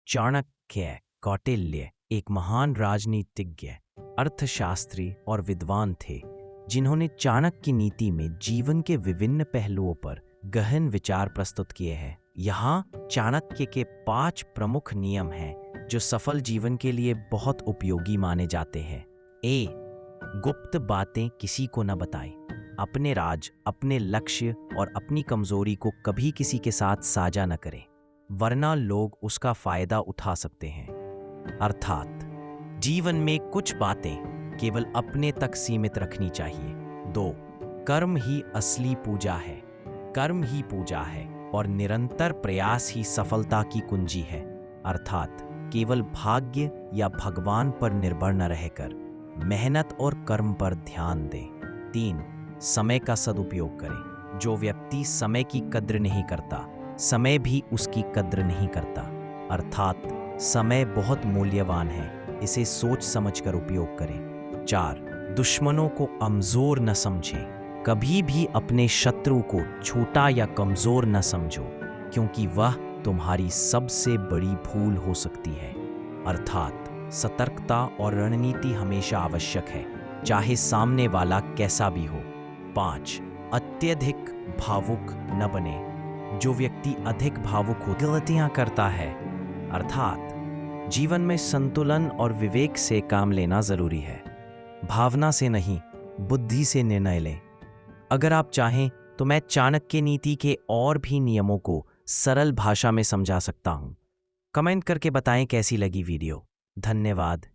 चाणक्य कौटिल्य एक महान राजनीतिज्ञ, अर्थशास्त्री और विद्वान थे जिन्होंने चाणक्य की नीति में जीवन के विभिन्न पहलुओं पर गहन विचार प्रस्तुत किए हैं। यहाँ चाणक्य के 5 प्रमुख नियम हैं जो सफल जीवन के लिए बहुत उपयोगी माने जाते हैं। ए, गुप्त बातें किसी को न बताएं। अपने राज, अपने लक्ष्य और अपनी कमजोरी को कभी किसी के साथ साझा न करें, वरना लोग उसका फायदा उठा सकते हैं। अर्थात जीवन में कुछ बातें केवल अपने तक सीमित रखनी चाहिए। 2, कर्म ही असली पूजा है। कर्म ही पूजा है और निरंतर प्रयास ही सफलता की कुंजी है। अर्थात केवल भाग्य या भगवान पर निर्भर न रहकर मेहनत और कर्म पर ध्यान दें। 3, समय का सदुपयोग करें। जो व्यक्ति समय की कद्र नहीं करता, समय भी उसकी कद्र नहीं करता। अर्थात समय बहुत मूल्यवान है, इसे सोच समझकर उपयोग करें। 4, दुश्मनों को कमजोर न समझें। कभी भी अपने शत्रु को छोटा या कमजोर न समझो, क्योंकि वह तुम्हारी सबसे बड़ी भूल हो सकती है। अर्थात सतर्कता और रणनीति हमेशा आवश्यक है, चाहे सामने वाला कैसा भी हो। 5, अत्यधिक भावुक न बने। जो व्यक्ति अधिक भावुक हो गलतियां करता है। अर्थात जीवन में संतुलन और विवेक से काम लेना जरूरी है। भावना से नहीं, बुद्धि से निर्णय लें। अगर आप चाहें तो मैं चाणक्य नीति के और भी नियमों को सरल भाषा में समझा सकता हूं। कमेंट करके बताएं कैसी लगी वीडियो। धन्यवाद।